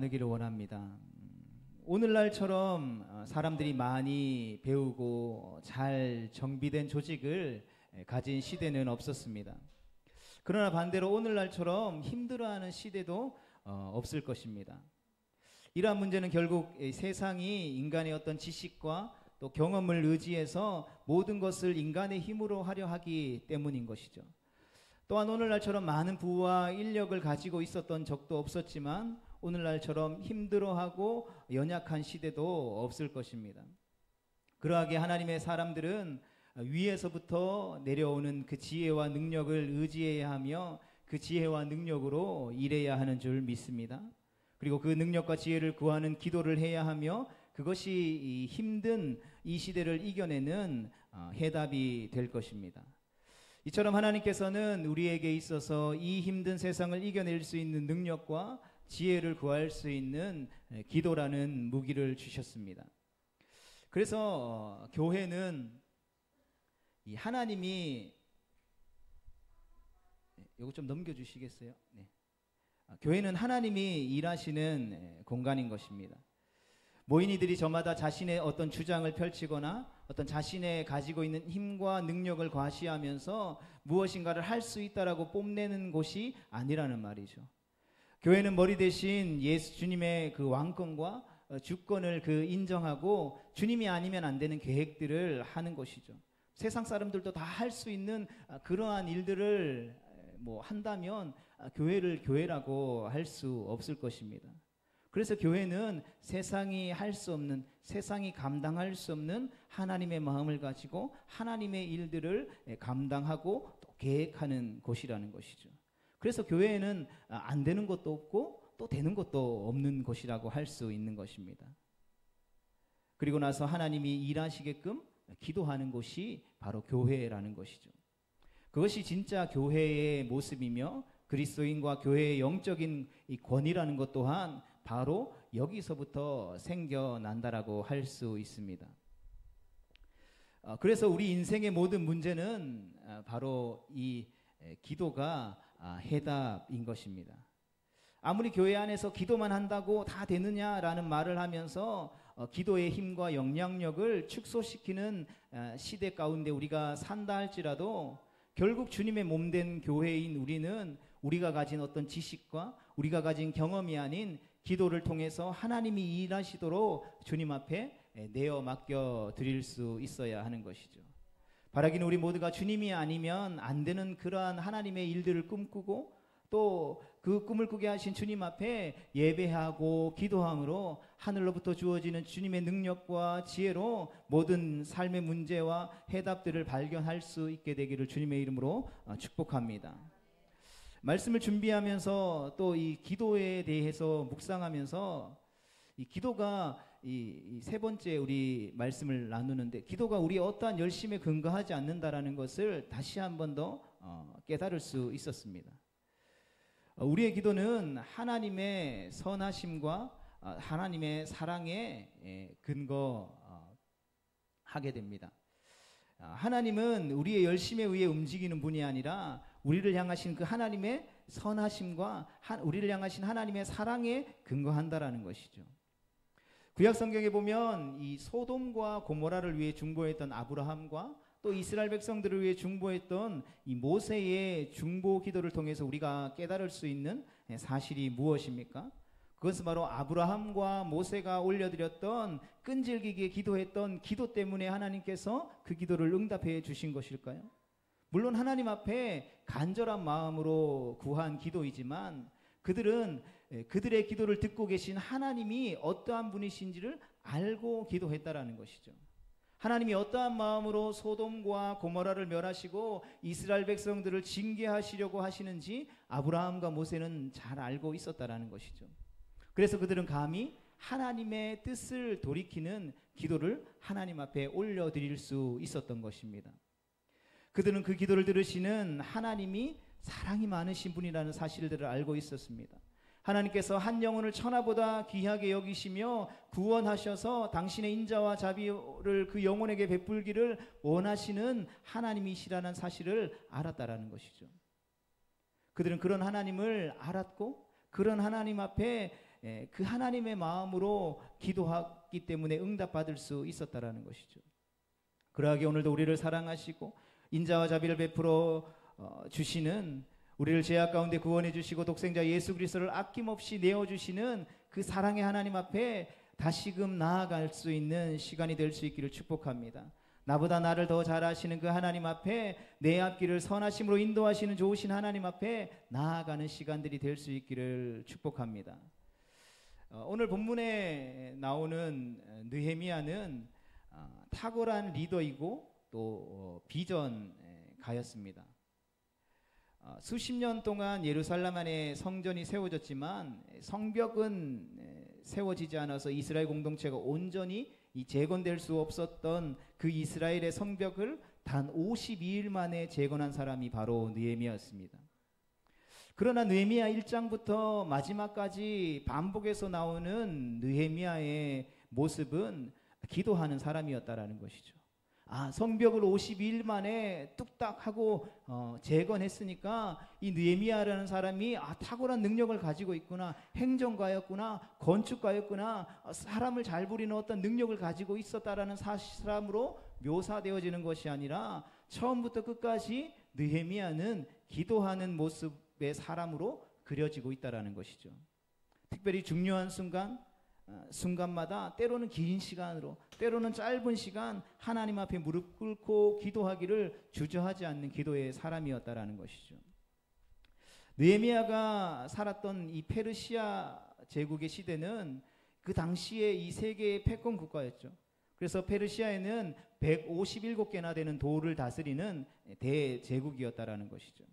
나누기를 원합니다. 오늘날처럼 사람들이 많이 배우고 잘 정비된 조직을 가진 시대는 없었습니다. 그러나 반대로 오늘날처럼 힘들어하는 시대도 없을 것입니다. 이러한 문제는 결국 세상이 인간의 어떤 지식과 또 경험을 의지해서 모든 것을 인간의 힘으로 하려 하기 때문인 것이죠. 또한 오늘날처럼 많은 부와 인력을 가지고 있었던 적도 없었지만 오늘날처럼 힘들어하고 연약한 시대도 없을 것입니다. 그러하게 하나님의 사람들은 위에서부터 내려오는 그 지혜와 능력을 의지해야 하며 그 지혜와 능력으로 일해야 하는 줄 믿습니다. 그리고 그 능력과 지혜를 구하는 기도를 해야 하며 그것이 이 힘든 이 시대를 이겨내는 해답이 될 것입니다. 이처럼 하나님께서는 우리에게 있어서 이 힘든 세상을 이겨낼 수 있는 능력과 지혜를 구할 수 있는 기도라는 무기를 주셨습니다. 그래서 교회는 이 하나님이 이거 좀 넘겨주시겠어요? 네. 교회는 하나님이 일하시는 공간인 것입니다. 모인이들이 저마다 자신의 어떤 주장을 펼치거나 어떤 자신의 가지고 있는 힘과 능력을 과시하면서 무엇인가를 할 수 있다라고 뽐내는 곳이 아니라는 말이죠. 교회는 머리 대신 예수 주님의 그 왕권과 주권을 그 인정하고 주님이 아니면 안 되는 계획들을 하는 것이죠. 세상 사람들도 다 할 수 있는 그러한 일들을 한다면 교회를 교회라고 할 수 없을 것입니다. 그래서 교회는 세상이 할 수 없는, 세상이 감당할 수 없는 하나님의 마음을 가지고 하나님의 일들을 감당하고 또 계획하는 곳이라는 것이죠. 그래서 교회에는 안 되는 것도 없고 또 되는 것도 없는 곳이라고 할 수 있는 것입니다. 그리고 나서 하나님이 일하시게끔 기도하는 곳이 바로 교회라는 것이죠. 그것이 진짜 교회의 모습이며 그리스도인과 교회의 영적인 이 권위라는 것 또한 바로 여기서부터 생겨난다라고 할 수 있습니다. 그래서 우리 인생의 모든 문제는 바로 이 기도가 해답인 것입니다. 아무리 교회 안에서 기도만 한다고 다 되느냐라는 말을 하면서 기도의 힘과 영향력을 축소시키는 시대 가운데 우리가 산다 할지라도 결국 주님의 몸된 교회인 우리는 우리가 가진 어떤 지식과 우리가 가진 경험이 아닌 기도를 통해서 하나님이 일하시도록 주님 앞에 내어 맡겨 드릴 수 있어야 하는 것이죠. 바라기는 우리 모두가 주님이 아니면 안 되는 그러한 하나님의 일들을 꿈꾸고 또 그 꿈을 꾸게 하신 주님 앞에 예배하고 기도함으로 하늘로부터 주어지는 주님의 능력과 지혜로 모든 삶의 문제와 해답들을 발견할 수 있게 되기를 주님의 이름으로 축복합니다. 말씀을 준비하면서 또 이 기도에 대해서 묵상하면서 이 기도가 이 세 번째 우리 말씀을 나누는데 기도가 우리의 어떠한 열심에 근거하지 않는다라는 것을 다시 한 번 더 깨달을 수 있었습니다. 우리의 기도는 하나님의 선하심과 하나님의 사랑에 근거하게 됩니다. 하나님은 우리의 열심에 의해 움직이는 분이 아니라 우리를 향하신 그 하나님의 선하심과 우리를 향하신 하나님의 사랑에 근거한다라는 것이죠. 구약 성경에 보면 이 소돔과 고모라를 위해 중보했던 아브라함과 또 이스라엘 백성들을 위해 중보했던 이 모세의 중보 기도를 통해서 우리가 깨달을 수 있는 사실이 무엇입니까? 그것은 바로 아브라함과 모세가 올려드렸던 끈질기게 기도했던 기도 때문에 하나님께서 그 기도를 응답해 주신 것일까요? 물론 하나님 앞에 간절한 마음으로 구한 기도이지만 그들은 그들의 기도를 듣고 계신 하나님이 어떠한 분이신지를 알고 기도했다라는 것이죠. 하나님이 어떠한 마음으로 소돔과 고모라를 멸하시고 이스라엘 백성들을 징계하시려고 하시는지 아브라함과 모세는 잘 알고 있었다라는 것이죠. 그래서 그들은 감히 하나님의 뜻을 돌이키는 기도를 하나님 앞에 올려드릴 수 있었던 것입니다. 그들은 그 기도를 들으시는 하나님이 사랑이 많으신 분이라는 사실들을 알고 있었습니다. 하나님께서 한 영혼을 천하보다 귀하게 여기시며 구원하셔서 당신의 인자와 자비를 그 영혼에게 베풀기를 원하시는 하나님이시라는 사실을 알았다라는 것이죠. 그들은 그런 하나님을 알았고 그런 하나님 앞에 그 하나님의 마음으로 기도했기 때문에 응답받을 수 있었다라는 것이죠. 그러하게 오늘도 우리를 사랑하시고 인자와 자비를 베풀어 주시는, 우리를 죄악 가운데 구원해 주시고 독생자 예수 그리스도를 아낌없이 내어주시는 그 사랑의 하나님 앞에 다시금 나아갈 수 있는 시간이 될 수 있기를 축복합니다. 나보다 나를 더 잘 아시는 그 하나님 앞에, 내 앞길을 선하심으로 인도하시는 좋으신 하나님 앞에 나아가는 시간들이 될 수 있기를 축복합니다. 오늘 본문에 나오는 느헤미야는 탁월한 리더이고 또 비전가였습니다. 수십 년 동안 예루살렘 안에 성전이 세워졌지만 성벽은 세워지지 않아서 이스라엘 공동체가 온전히 재건될 수 없었던 그 이스라엘의 성벽을 단 52일 만에 재건한 사람이 바로 느헤미야였습니다. 그러나 느헤미야 1장부터 마지막까지 반복해서 나오는 느헤미야의 모습은 기도하는 사람이었다라는 것이죠. 성벽을 52일 만에 뚝딱 하고 재건했으니까 이 느헤미야라는 사람이 탁월한 능력을 가지고 있구나, 행정가였구나, 건축가였구나, 사람을 잘 부리는 어떤 능력을 가지고 있었다라는 사람으로 묘사되어지는 것이 아니라 처음부터 끝까지 느헤미야는 기도하는 모습의 사람으로 그려지고 있다라는 것이죠. 특별히 중요한 순간마다 때로는 긴 시간으로, 때로는 짧은 시간 하나님 앞에 무릎 꿇고 기도하기를 주저하지 않는 기도의 사람이었다라는 것이죠. 느헤미야가 살았던 이 페르시아 제국의 시대는 그 당시에 이 세계의 패권 국가였죠. 그래서 페르시아에는 157개나 되는 도를 다스리는 대제국이었다라는 것이죠.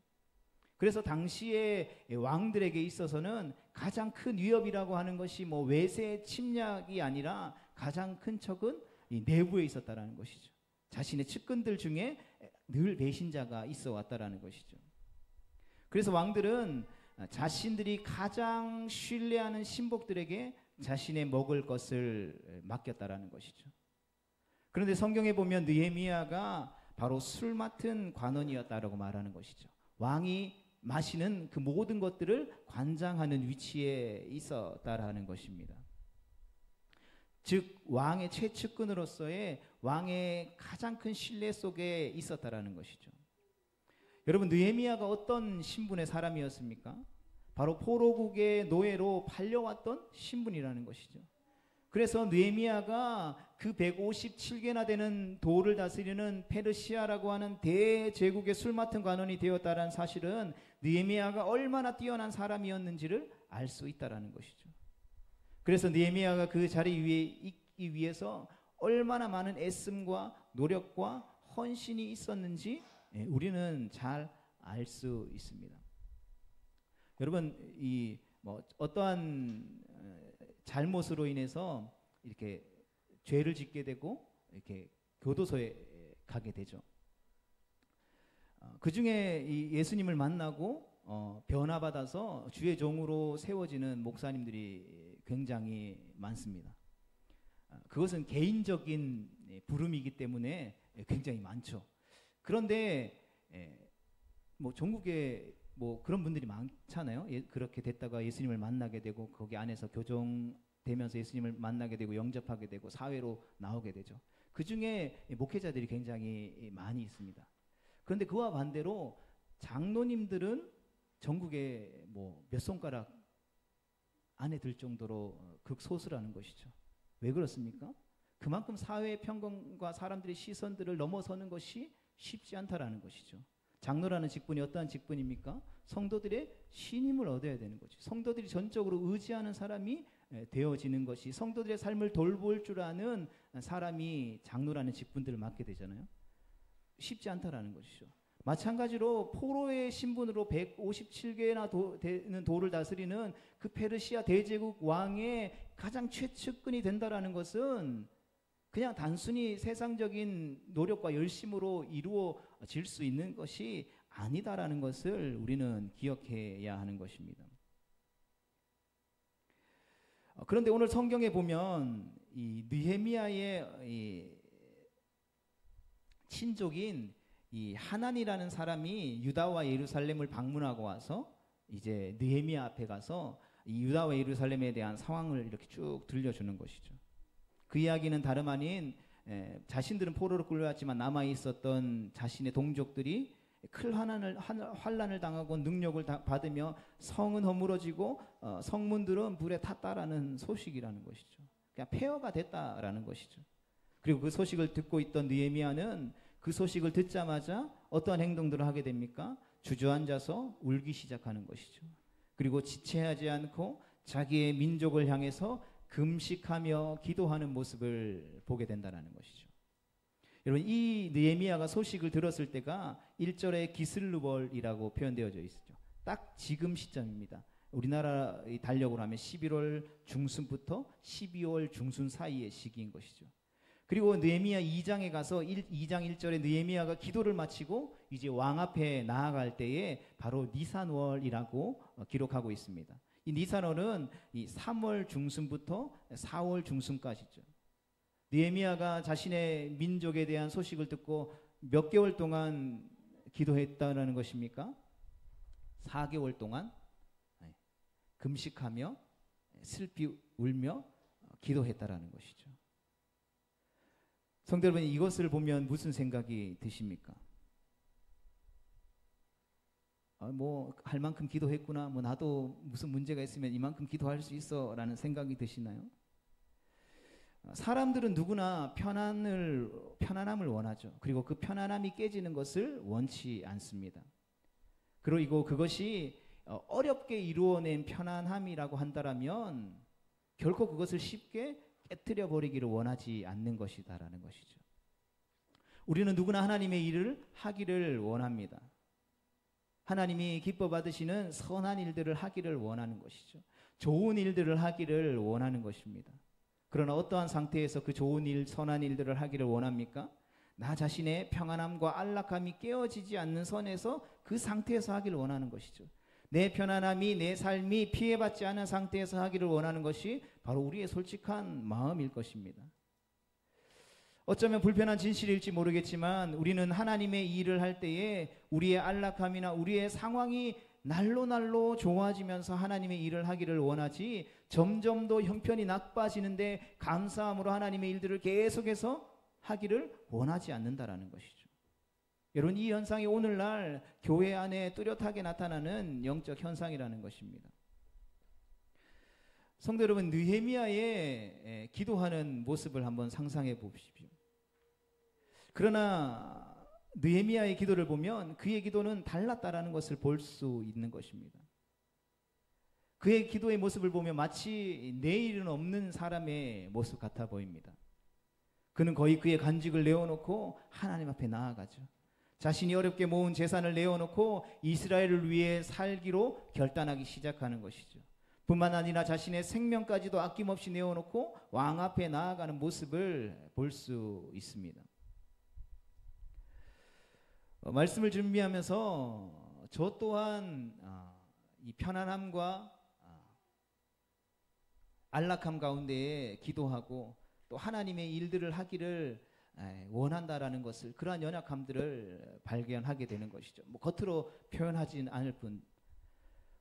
그래서 당시의 왕들에게 있어서는 가장 큰 위협이라고 하는 것이 외세 침략이 아니라 가장 큰 척은 이 내부에 있었다라는 것이죠. 자신의 측근들 중에 늘 배신자가 있어 왔다라는 것이죠. 그래서 왕들은 자신들이 가장 신뢰하는 신복들에게 자신의 먹을 것을 맡겼다라는 것이죠. 그런데 성경에 보면 느헤미야가 바로 술 맡은 관원이었다라고 말하는 것이죠. 왕이 마시는 그 모든 것들을 관장하는 위치에 있었다라는 것입니다. 즉 왕의 최측근으로서의 왕의 가장 큰 신뢰 속에 있었다라는 것이죠. 여러분, 느헤미야가 어떤 신분의 사람이었습니까? 바로 포로국의 노예로 팔려왔던 신분이라는 것이죠. 그래서 느헤미야가 그 157개나 되는 도를 다스리는 페르시아라고 하는 대제국의 술 맡은 관원이 되었다는 사실은 느헤미야가 얼마나 뛰어난 사람이었는지를 알 수 있다라는 것이죠. 그래서 느헤미야가 그 자리 위에 있기 위해서 얼마나 많은 애씀과 노력과 헌신이 있었는지 우리는 잘 알 수 있습니다. 여러분, 어떠한 잘못으로 인해서 이렇게 죄를 짓게 되고 이렇게 교도소에 가게 되죠. 그 중에 이 예수님을 만나고 변화받아서 주의 종으로 세워지는 목사님들이 굉장히 많습니다. 그것은 개인적인 부름이기 때문에 굉장히 많죠. 그런데 전국에 그런 분들이 많잖아요. 그렇게 됐다가 예수님을 만나게 되고 거기 안에서 교정되면서 예수님을 만나게 되고 영접하게 되고 사회로 나오게 되죠. 그 중에 목회자들이 굉장히 많이 있습니다. 그런데 그와 반대로 장로님들은 전국에 몇 손가락 안에 들 정도로 극소수라는 것이죠. 왜 그렇습니까? 그만큼 사회의 평균과 사람들의 시선들을 넘어서는 것이 쉽지 않다라는 것이죠. 장로라는 직분이 어떠한 직분입니까? 성도들의 신임을 얻어야 되는 거죠. 성도들이 전적으로 의지하는 사람이 되어지는 것이, 성도들의 삶을 돌볼 줄 아는 사람이 장로라는 직분들을 맡게 되잖아요. 쉽지 않다라는 것이죠. 마찬가지로 포로의 신분으로 157개나 되는 도를 다스리는 그 페르시아 대제국 왕의 가장 최측근이 된다라는 것은 그냥 단순히 세상적인 노력과 열심으로 이루어질 수 있는 것이 아니다라는 것을 우리는 기억해야 하는 것입니다. 그런데 오늘 성경에 보면 이 느헤미야의 이 친족인 이 하난이라는 사람이 유다와 예루살렘을 방문하고 와서 이제 느헤미야 앞에 가서 이 유다와 예루살렘에 대한 상황을 이렇게 쭉 들려주는 것이죠. 그 이야기는 다름 아닌 자신들은 포로로 끌려왔지만 남아 있었던 자신의 동족들이 큰 환난을 당하고 능력을 받으며 성은 허물어지고 성문들은 불에 탔다라는 소식이라는 것이죠. 그냥 폐허가 됐다라는 것이죠. 그리고 그 소식을 듣고 있던 느헤미야는 그 소식을 듣자마자 어떠한 행동들을 하게 됩니까? 주저앉아서 울기 시작하는 것이죠. 그리고 지체하지 않고 자기의 민족을 향해서 금식하며 기도하는 모습을 보게 된다는 것이죠. 여러분, 이 느헤미야가 소식을 들었을 때가 1절에 기슬루벌이라고 표현되어져 있죠. 딱 지금 시점입니다. 우리나라 달력으로 하면 11월 중순부터 12월 중순 사이의 시기인 것이죠. 그리고 느헤미야 2장에 가서 2장 1절에 느헤미야가 기도를 마치고 이제 왕 앞에 나아갈 때에 바로 니산월이라고 기록하고 있습니다. 이 니산월은 이 3월 중순부터 4월 중순까지죠. 느헤미야가 자신의 민족에 대한 소식을 듣고 몇 개월 동안 기도했다는 것입니까? 4개월 동안 금식하며 슬피 울며 기도했다라는 것이죠. 성도 여러분, 이것을 보면 무슨 생각이 드십니까? 뭐 할 만큼 기도했구나, 뭐 나도 무슨 문제가 있으면 이만큼 기도할 수 있어 라는 생각이 드시나요? 사람들은 누구나 편안함을 원하죠. 그리고 그 편안함이 깨지는 것을 원치 않습니다. 그리고 그것이 어렵게 이루어낸 편안함이라고 한다면 결코 그것을 쉽게 깨트려 버리기를 원하지 않는 것이다라는 것이죠. 우리는 누구나 하나님의 일을 하기를 원합니다. 하나님이 기뻐 받으시는 선한 일들을 하기를 원하는 것이죠. 좋은 일들을 하기를 원하는 것입니다. 그러나 어떠한 상태에서 그 좋은 일, 선한 일들을 하기를 원합니까? 나 자신의 평안함과 안락함이 깨어지지 않는 선에서 그 상태에서 하기를 원하는 것이죠. 내 편안함이, 내 삶이 피해받지 않은 상태에서 하기를 원하는 것이 바로 우리의 솔직한 마음일 것입니다. 어쩌면 불편한 진실일지 모르겠지만 우리는 하나님의 일을 할 때에 우리의 안락함이나 우리의 상황이 날로 좋아지면서 하나님의 일을 하기를 원하지, 점점 더 형편이 나빠지는데 감사함으로 하나님의 일들을 계속해서 하기를 원하지 않는다라는 것이죠. 여러분, 이 현상이 오늘날 교회 안에 뚜렷하게 나타나는 영적 현상이라는 것입니다. 성도 여러분, 느헤미야의 기도하는 모습을 한번 상상해 보십시오. 그러나 느헤미야의 기도를 보면 그의 기도는 달랐다라는 것을 볼 수 있는 것입니다. 그의 기도의 모습을 보면 마치 내일은 없는 사람의 모습 같아 보입니다. 그는 거의 그의 간직을 내어놓고 하나님 앞에 나아가죠. 자신이 어렵게 모은 재산을 내어놓고 이스라엘을 위해 살기로 결단하기 시작하는 것이죠. 뿐만 아니라 자신의 생명까지도 아낌없이 내어놓고 왕 앞에 나아가는 모습을 볼 수 있습니다. 말씀을 준비하면서 저 또한 이 편안함과 안락함 가운데에 기도하고 또 하나님의 일들을 하기를 원한다라는 것을, 그러한 연약함들을 발견하게 되는 것이죠. 뭐 겉으로 표현하진 않을 뿐.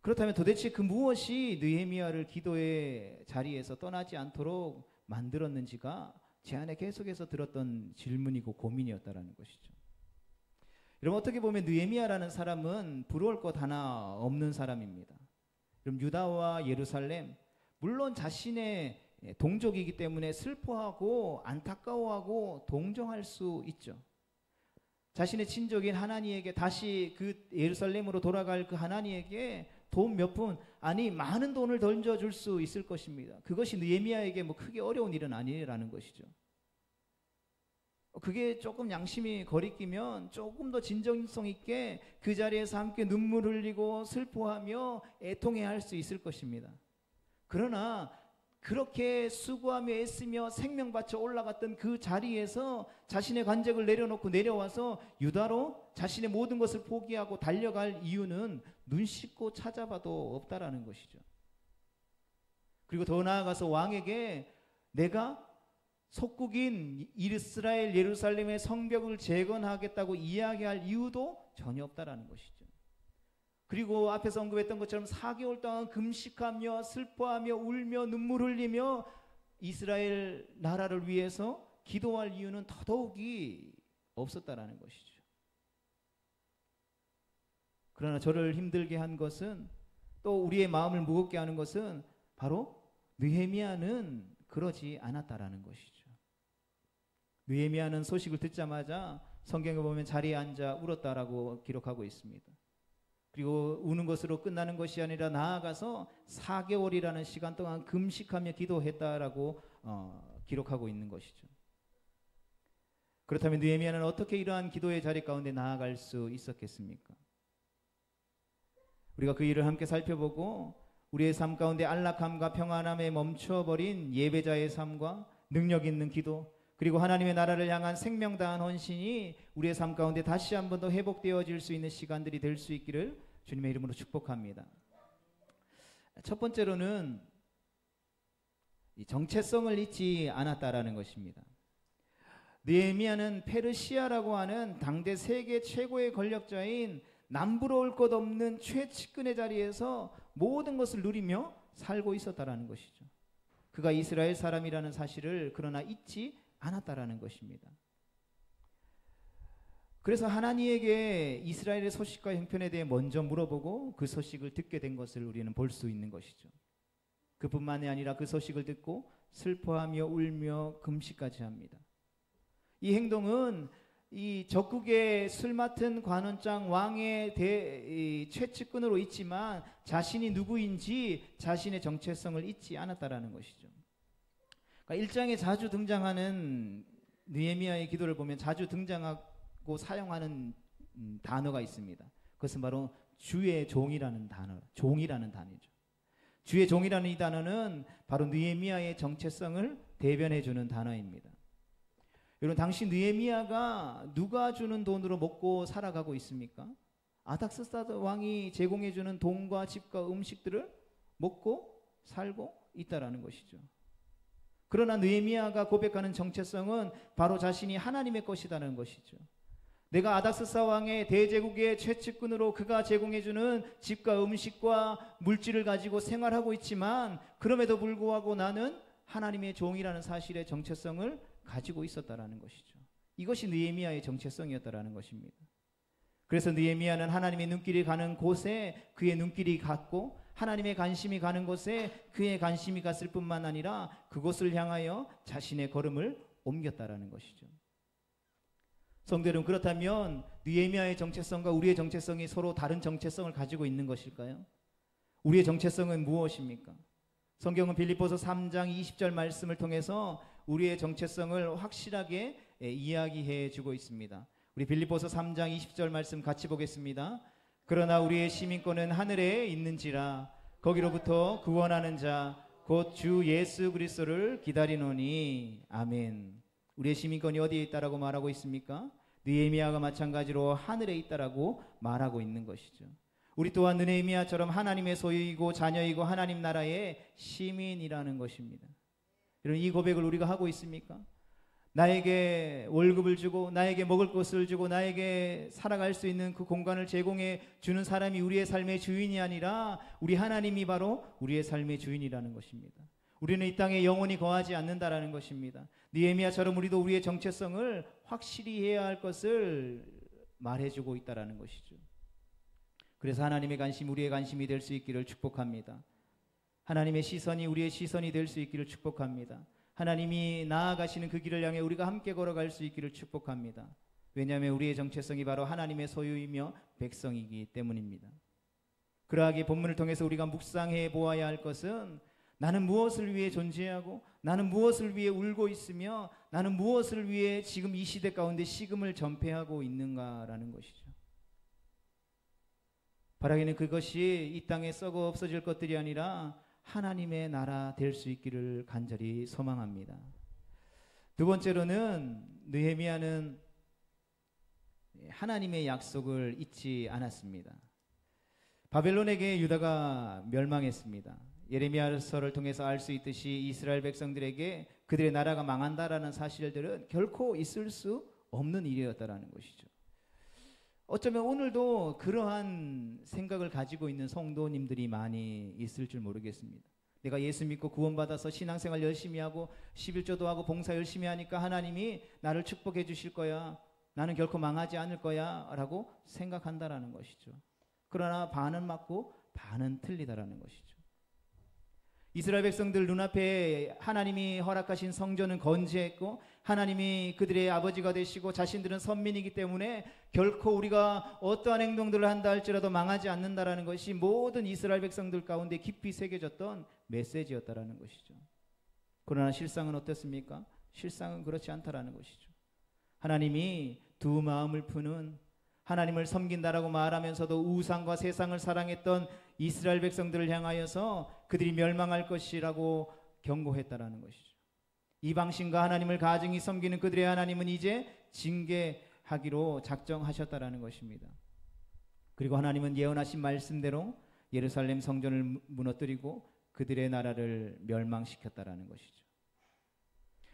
그렇다면 도대체 그 무엇이 느헤미야를 기도의 자리에서 떠나지 않도록 만들었는지가 제 안에 계속해서 들었던 질문이고 고민이었다라는 것이죠. 여러분, 어떻게 보면 느헤미야라는 사람은 부러울 것 하나 없는 사람입니다. 그럼 유다와 예루살렘, 물론 자신의 동족이기 때문에 슬퍼하고 안타까워하고 동정할 수 있죠. 자신의 친족인 하나니에게 다시 그 예루살렘으로 돌아갈 그 하나니에게 돈 몇 푼, 아니 많은 돈을 던져줄 수 있을 것입니다. 그것이 느헤미야에게 뭐 크게 어려운 일은 아니라는 것이죠. 그게 조금 양심이 거리끼면 조금 더 진정성 있게 그 자리에서 함께 눈물 흘리고 슬퍼하며 애통해야 할 수 있을 것입니다. 그러나 그렇게 수고하며 애쓰며 생명 바쳐 올라갔던 그 자리에서 자신의 관직을 내려놓고 내려와서 유다로 자신의 모든 것을 포기하고 달려갈 이유는 눈 씻고 찾아봐도 없다라는 것이죠. 그리고 더 나아가서 왕에게 내가 속국인 이스라엘 예루살렘의 성벽을 재건하겠다고 이야기할 이유도 전혀 없다라는 것이죠. 그리고 앞에서 언급했던 것처럼 4개월 동안 금식하며 슬퍼하며 울며 눈물 흘리며 이스라엘 나라를 위해서 기도할 이유는 더더욱이 없었다라는 것이죠. 그러나 저를 힘들게 한 것은, 또 우리의 마음을 무겁게 하는 것은 바로 느헤미야는 그러지 않았다라는 것이죠. 느헤미야는 소식을 듣자마자 성경에 보면 자리에 앉아 울었다라고 기록하고 있습니다. 그리고 우는 것으로 끝나는 것이 아니라 나아가서 4개월이라는 시간 동안 금식하며 기도했다라고 기록하고 있는 것이죠. 그렇다면 느헤미야는 어떻게 이러한 기도의 자리 가운데 나아갈 수 있었겠습니까? 우리가 그 일을 함께 살펴보고 우리의 삶 가운데 안락함과 평안함에 멈춰버린 예배자의 삶과 능력 있는 기도, 그리고 하나님의 나라를 향한 생명 다한 헌신이 우리의 삶 가운데 다시 한 번 더 회복되어질 수 있는 시간들이 될 수 있기를 주님의 이름으로 축복합니다. 첫 번째로는 이 정체성을 잊지 않았다라는 것입니다. 느헤미야는 페르시아라고 하는 당대 세계 최고의 권력자인 남부러울 것 없는 최측근의 자리에서 모든 것을 누리며 살고 있었다라는 것이죠. 그가 이스라엘 사람이라는 사실을 그러나 잊지 않았다라는 것입니다. 그래서 하나님에게 이스라엘의 소식과 형편에 대해 먼저 물어보고 그 소식을 듣게 된 것을 우리는 볼 수 있는 것이죠. 그뿐만이 아니라 그 소식을 듣고 슬퍼하며 울며 금식까지 합니다. 이 행동은 이 적국의 술 맡은 관원장 왕의 최측근으로 있지만 자신이 누구인지 자신의 정체성을 잊지 않았다라는 것이죠. 그러니까 1장에 자주 등장하는 느헤미야의 기도를 보면 자주 등장하고 사용하는 단어가 있습니다. 그것은 바로 주의 종이라는 단어죠. 주의 종이라는 이 단어는 바로 느헤미야의 정체성을 대변해 주는 단어입니다. 여러분, 당시 느헤미야가 누가 주는 돈으로 먹고 살아가고 있습니까? 아닥사스다 왕이 제공해 주는 돈과 집과 음식들을 먹고 살고 있다라는 것이죠. 그러나 느헤미야가 고백하는 정체성은 바로 자신이 하나님의 것이라는 것이죠. 내가 아닥사스다 왕의 대제국의 최측근으로 그가 제공해 주는 집과 음식과 물질을 가지고 생활하고 있지만 그럼에도 불구하고 나는 하나님의 종이라는 사실의 정체성을 가지고 있었다라는 것이죠. 이것이 느헤미야의 정체성이었다라는 것입니다. 그래서 느헤미야는 하나님의 눈길이 가는 곳에 그의 눈길이 갔고 하나님의 관심이 가는 곳에 그의 관심이 갔을 뿐만 아니라 그곳을 향하여 자신의 걸음을 옮겼다라는 것이죠. 성도 여러분, 그렇다면 느헤미야의 정체성과 우리의 정체성이 서로 다른 정체성을 가지고 있는 것일까요? 우리의 정체성은 무엇입니까? 성경은 빌립보서 3장 20절 말씀을 통해서 우리의 정체성을 확실하게 이야기해 주고 있습니다. 우리 빌립보서 3장 20절 말씀 같이 보겠습니다. 그러나 우리의 시민권은 하늘에 있는지라 거기로부터 구원하는 자 곧 주 예수 그리스도를 기다리노니. 아멘. 우리의 시민권이 어디에 있다라고 말하고 있습니까? 느헤미야가 마찬가지로 하늘에 있다라고 말하고 있는 것이죠. 우리 또한 느헤미야처럼 하나님의 소유이고 자녀이고 하나님 나라의 시민이라는 것입니다. 여러분, 이 고백을 우리가 하고 있습니까? 나에게 월급을 주고 나에게 먹을 것을 주고 나에게 살아갈 수 있는 그 공간을 제공해 주는 사람이 우리의 삶의 주인이 아니라 우리 하나님이 바로 우리의 삶의 주인이라는 것입니다. 우리는 이 땅에 영원히 거하지 않는다라는 것입니다. 느헤미야처럼 우리도 우리의 정체성을 확실히 해야 할 것을 말해주고 있다라는 것이죠. 그래서 하나님의 관심이 우리의 관심이 될 수 있기를 축복합니다. 하나님의 시선이 우리의 시선이 될 수 있기를 축복합니다. 하나님이 나아가시는 그 길을 향해 우리가 함께 걸어갈 수 있기를 축복합니다. 왜냐하면 우리의 정체성이 바로 하나님의 소유이며 백성이기 때문입니다. 그러하기에 본문을 통해서 우리가 묵상해 보아야 할 것은 나는 무엇을 위해 존재하고 나는 무엇을 위해 울고 있으며 나는 무엇을 위해 지금 이 시대 가운데 식음을 전폐하고 있는가라는 것이죠. 바라기는 그것이 이 땅에 썩어 없어질 것들이 아니라 하나님의 나라 될 수 있기를 간절히 소망합니다. 두 번째로는 느헤미야는 하나님의 약속을 잊지 않았습니다. 바벨론에게 유다가 멸망했습니다. 예레미야서를 통해서 알 수 있듯이 이스라엘 백성들에게 그들의 나라가 망한다라는 사실들은 결코 있을 수 없는 일이었다라는 것이죠. 어쩌면 오늘도 그러한 생각을 가지고 있는 성도님들이 많이 있을 줄 모르겠습니다. 내가 예수 믿고 구원받아서 신앙생활 열심히 하고 11조도 하고 봉사 열심히 하니까 하나님이 나를 축복해 주실 거야, 나는 결코 망하지 않을 거야 라고 생각한다라는 것이죠. 그러나 반은 맞고 반은 틀리다라는 것이죠. 이스라엘 백성들 눈앞에 하나님이 허락하신 성전은 건재했고 하나님이 그들의 아버지가 되시고 자신들은 선민이기 때문에 결코 우리가 어떠한 행동들을 한다 할지라도 망하지 않는다라는 것이 모든 이스라엘 백성들 가운데 깊이 새겨졌던 메시지였다라는 것이죠. 그러나 실상은 어떻습니까? 실상은 그렇지 않다라는 것이죠. 하나님이 두 마음을 푸는, 하나님을 섬긴다라고 말하면서도 우상과 세상을 사랑했던 이스라엘 백성들을 향하여서 그들이 멸망할 것이라고 경고했다라는 것이죠. 이방신과 하나님을 가증히 섬기는 그들의 하나님은 이제 징계하기로 작정하셨다라는 것입니다. 그리고 하나님은 예언하신 말씀대로 예루살렘 성전을 무너뜨리고 그들의 나라를 멸망시켰다라는 것이죠.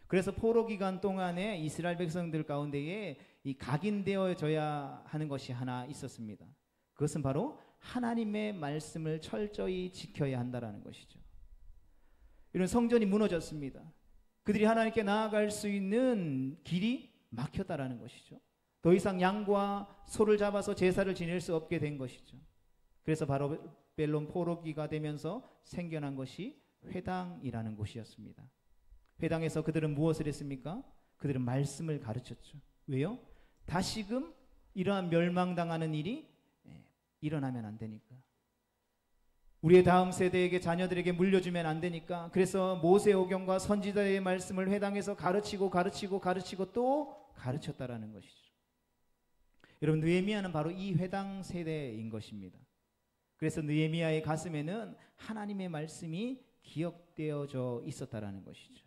그래서 포로 기간 동안에 이스라엘 백성들 가운데에 이 각인되어져야 하는 것이 하나 있었습니다. 그것은 바로 하나님의 말씀을 철저히 지켜야 한다라는 것이죠. 이런 성전이 무너졌습니다. 그들이 하나님께 나아갈 수 있는 길이 막혔다라는 것이죠. 더 이상 양과 소를 잡아서 제사를 지낼 수 없게 된 것이죠. 그래서 바로 바벨론 포로기가 되면서 생겨난 것이 회당이라는 곳이었습니다. 회당에서 그들은 무엇을 했습니까? 그들은 말씀을 가르쳤죠. 왜요? 다시금 이러한 멸망당하는 일이 일어나면 안 되니까. 우리의 다음 세대에게, 자녀들에게 물려주면 안 되니까. 그래서 모세오경과 선지자의 말씀을 회당에서 가르치고 또 가르쳤다라는 것이죠. 여러분, 느헤미야는 바로 이 회당 세대인 것입니다. 그래서 느헤미야의 가슴에는 하나님의 말씀이 기억되어져 있었다라는 것이죠.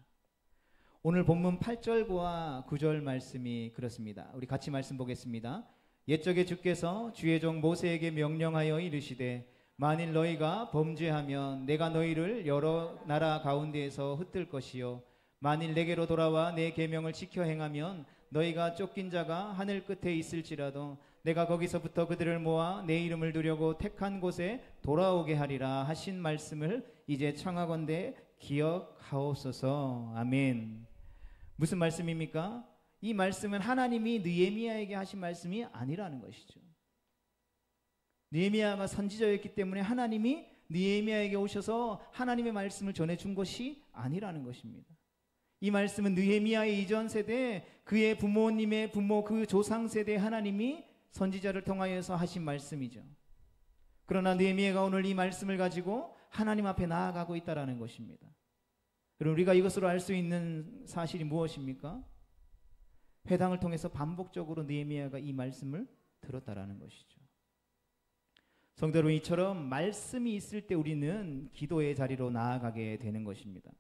오늘 본문 8절과 9절 말씀이 그렇습니다. 우리 같이 말씀 보겠습니다. 옛적에 주께서 주의 종 모세에게 명령하여 이르시되 만일 너희가 범죄하면 내가 너희를 여러 나라 가운데에서 흩을 것이요 만일 내게로 돌아와 내 계명을 지켜 행하면 너희가 쫓긴 자가 하늘 끝에 있을지라도 내가 거기서부터 그들을 모아 내 이름을 두려고 택한 곳에 돌아오게 하리라 하신 말씀을 이제 청하건대 기억하옵소서. 아멘. 무슨 말씀입니까? 이 말씀은 하나님이 느헤미야에게 하신 말씀이 아니라는 것이죠. 느헤미야가 선지자였기 때문에 하나님이 느헤미야에게 오셔서 하나님의 말씀을 전해준 것이 아니라는 것입니다. 이 말씀은 느헤미야의 이전 세대, 그의 부모님의 부모, 그 조상 세대 하나님이 선지자를 통하여서 하신 말씀이죠. 그러나 느헤미야가 오늘 이 말씀을 가지고 하나님 앞에 나아가고 있다는 것입니다. 여러분, 우리가 이것으로 알 수 있는 사실이 무엇입니까? 회당을 통해서 반복적으로 느헤미야가 이 말씀을 들었다라는 것이죠. 성도 여러분, 이처럼 말씀이 있을 때 우리는 기도의 자리로 나아가게 되는 것입니다.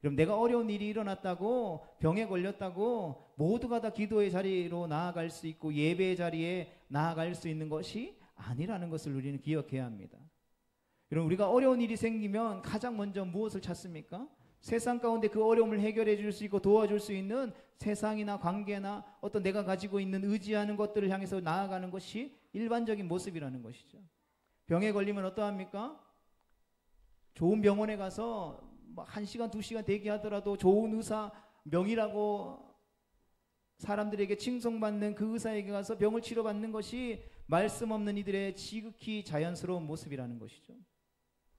그럼 내가 어려운 일이 일어났다고, 병에 걸렸다고 모두가 다 기도의 자리로 나아갈 수 있고 예배의 자리에 나아갈 수 있는 것이 아니라는 것을 우리는 기억해야 합니다. 여러분, 우리가 어려운 일이 생기면 가장 먼저 무엇을 찾습니까? 세상 가운데 그 어려움을 해결해 줄 수 있고 도와줄 수 있는 세상이나 관계나 어떤 내가 가지고 있는 의지하는 것들을 향해서 나아가는 것이 일반적인 모습이라는 것이죠. 병에 걸리면 어떠합니까? 좋은 병원에 가서 1시간, 2시간 대기하더라도 좋은 의사, 명의라고 사람들에게 칭송받는 그 의사에게 가서 병을 치료받는 것이 말씀 없는 이들의 지극히 자연스러운 모습이라는 것이죠.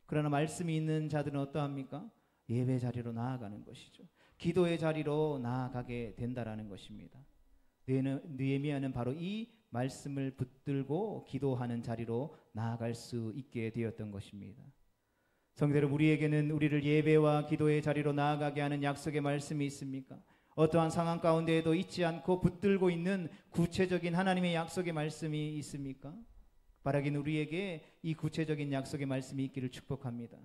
그러나 말씀이 있는 자들은 어떠합니까? 예배 자리로 나아가는 것이죠. 기도의 자리로 나아가게 된다라는 것입니다. 느헤미야는 바로 이 말씀을 붙들고 기도하는 자리로 나아갈 수 있게 되었던 것입니다. 성도 여러분, 우리에게는 우리를 예배와 기도의 자리로 나아가게 하는 약속의 말씀이 있습니까? 어떠한 상황 가운데에도 잊지 않고 붙들고 있는 구체적인 하나님의 약속의 말씀이 있습니까? 바라긴 우리에게 이 구체적인 약속의 말씀이 있기를 축복합니다.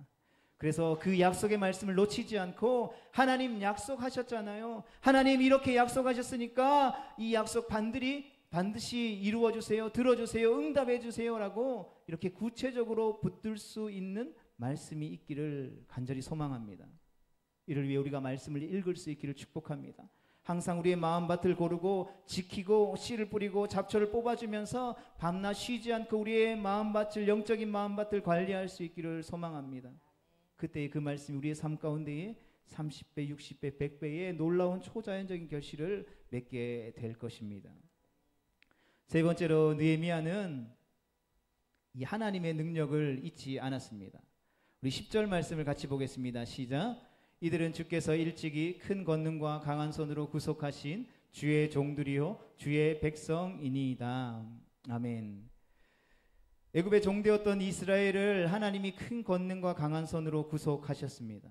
그래서 그 약속의 말씀을 놓치지 않고, 하나님 약속하셨잖아요. 하나님 이렇게 약속하셨으니까 이 약속 반드시 이루어주세요, 들어주세요, 응답해주세요 라고 이렇게 구체적으로 붙들 수 있는 말씀이 있기를 간절히 소망합니다. 이를 위해 우리가 말씀을 읽을 수 있기를 축복합니다. 항상 우리의 마음밭을 고르고 지키고 씨를 뿌리고 잡초를 뽑아주면서 밤낮 쉬지 않고 우리의 마음밭을, 영적인 마음밭을 관리할 수 있기를 소망합니다. 그때의 그 말씀이 우리의 삶 가운데에 30배, 60배, 100배의 놀라운 초자연적인 결실을 맺게 될 것입니다. 세 번째로 느헤미야는 이 하나님의 능력을 잊지 않았습니다. 우리 10절 말씀을 같이 보겠습니다. 시작. 이들은 주께서 일찍이 큰 권능과 강한 손으로 구속하신 주의 종들이요 주의 백성이니이다. 아멘. 애굽의 종되었던 이스라엘을 하나님이 큰 권능과 강한 손으로 구속하셨습니다.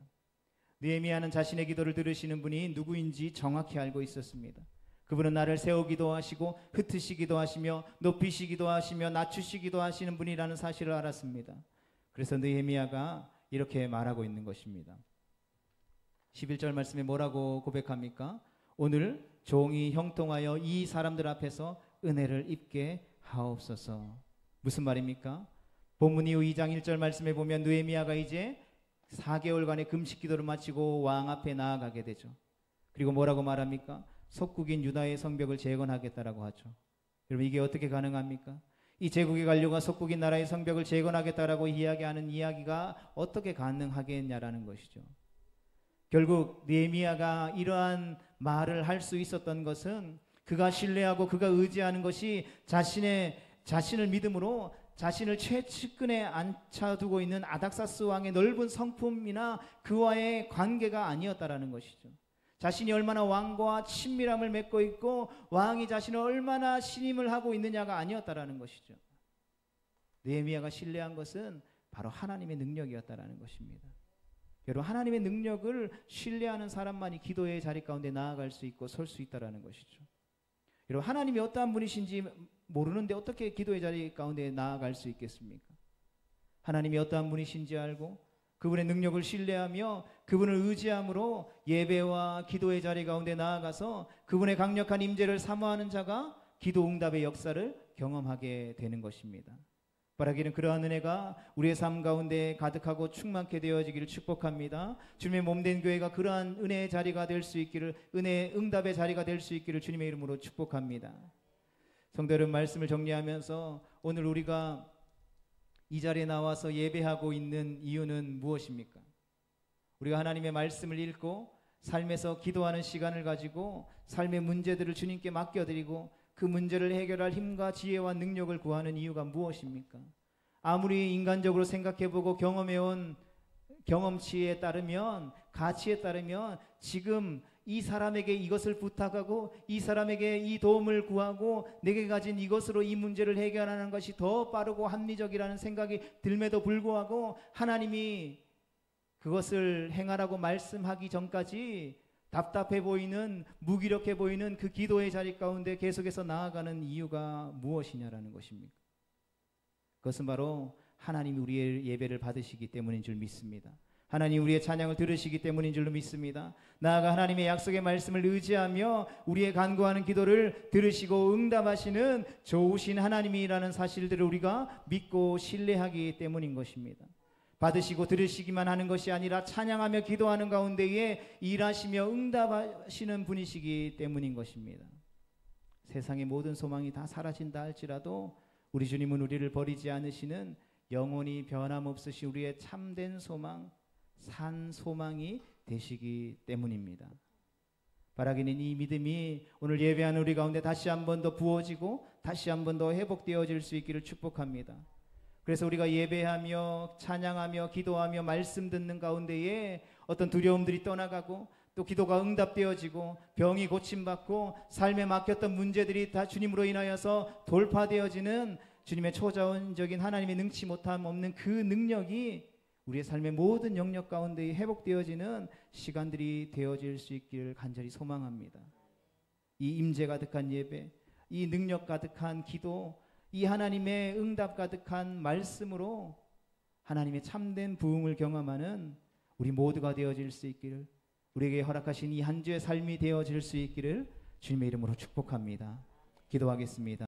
느헤미야는 자신의 기도를 들으시는 분이 누구인지 정확히 알고 있었습니다. 그분은 나를 세우기도 하시고 흩으시기도 하시며 높이시기도 하시며 낮추시기도 하시는 분이라는 사실을 알았습니다. 그래서 느헤미야가 이렇게 말하고 있는 것입니다. 11절 말씀에 뭐라고 고백합니까? 오늘 종이 형통하여 이 사람들 앞에서 은혜를 입게 하옵소서. 무슨 말입니까? 본문 이후 2장 1절 말씀에 보면 느헤미야가 이제 4개월간의 금식 기도를 마치고 왕 앞에 나아가게 되죠. 그리고 뭐라고 말합니까? 속국인 유다의 성벽을 재건하겠다라고 하죠. 여러분, 이게 어떻게 가능합니까? 이 제국의 관료가 속국인 나라의 성벽을 재건하겠다라고 이야기하는 이야기가 어떻게 가능하겠냐라는 것이죠. 결국 느헤미야가 이러한 말을 할 수 있었던 것은 그가 신뢰하고 그가 의지하는 것이 자신을 믿음으로 자신을 최측근에 앉혀두고 있는 아닥사스 왕의 넓은 성품이나 그와의 관계가 아니었다라는 것이죠. 자신이 얼마나 왕과 친밀함을 맺고 있고 왕이 자신을 얼마나 신임을 하고 있느냐가 아니었다라는 것이죠. 느헤미야가 신뢰한 것은 바로 하나님의 능력이었다라는 것입니다. 여러분, 하나님의 능력을 신뢰하는 사람만이 기도의 자리 가운데 나아갈 수 있고 설 수 있다라는 것이죠. 여러분, 하나님이 어떠한 분이신지 모르는데 어떻게 기도의 자리 가운데 나아갈 수 있겠습니까? 하나님이 어떠한 분이신지 알고 그분의 능력을 신뢰하며 그분을 의지함으로 예배와 기도의 자리 가운데 나아가서 그분의 강력한 임재를 사모하는 자가 기도 응답의 역사를 경험하게 되는 것입니다. 바라기는 그러한 은혜가 우리의 삶 가운데 가득하고 충만케 되어지기를 축복합니다. 주님의 몸된 교회가 그러한 은혜의 자리가 될 수 있기를, 은혜의 응답의 자리가 될 수 있기를 주님의 이름으로 축복합니다. 성도 여러분, 말씀을 정리하면서 오늘 우리가 이 자리에 나와서 예배하고 있는 이유는 무엇입니까? 우리가 하나님의 말씀을 읽고 삶에서 기도하는 시간을 가지고 삶의 문제들을 주님께 맡겨드리고 그 문제를 해결할 힘과 지혜와 능력을 구하는 이유가 무엇입니까? 아무리 인간적으로 생각해보고 경험해온 경험치에 따르면, 가치에 따르면 지금 이 사람에게 이것을 부탁하고 이 사람에게 이 도움을 구하고 내게 가진 이것으로 이 문제를 해결하는 것이 더 빠르고 합리적이라는 생각이 들매도 불구하고 하나님이 그것을 행하라고 말씀하기 전까지 답답해 보이는, 무기력해 보이는 그 기도의 자리 가운데 계속해서 나아가는 이유가 무엇이냐라는 것입니까? 그것은 바로 하나님이 우리의 예배를 받으시기 때문인 줄 믿습니다. 하나님 우리의 찬양을 들으시기 때문인 줄로 믿습니다. 나아가 하나님의 약속의 말씀을 의지하며 우리의 간구하는 기도를 들으시고 응답하시는 좋으신 하나님이라는 사실들을 우리가 믿고 신뢰하기 때문인 것입니다. 받으시고 들으시기만 하는 것이 아니라 찬양하며 기도하는 가운데에 일하시며 응답하시는 분이시기 때문인 것입니다. 세상의 모든 소망이 다 사라진다 할지라도 우리 주님은 우리를 버리지 않으시는 영원히 변함없으신 우리의 참된 소망, 산 소망이 되시기 때문입니다. 바라기는 이 믿음이 오늘 예배하는 우리 가운데 다시 한 번 더 부어지고 다시 한 번 더 회복되어질 수 있기를 축복합니다. 그래서 우리가 예배하며 찬양하며 기도하며 말씀 듣는 가운데에 어떤 두려움들이 떠나가고 또 기도가 응답되어지고 병이 고침받고 삶에 막혔던 문제들이 다 주님으로 인하여서 돌파되어지는 주님의 초자원적인 하나님의 능치 못함 없는 그 능력이 우리의 삶의 모든 영역 가운데 회복되어지는 시간들이 되어질 수 있기를 간절히 소망합니다. 이 임재 가득한 예배, 이 능력 가득한 기도, 이 하나님의 응답 가득한 말씀으로 하나님의 참된 부흥을 경험하는 우리 모두가 되어질 수 있기를, 우리에게 허락하신 이 한 주의 삶이 되어질 수 있기를 주님의 이름으로 축복합니다. 기도하겠습니다.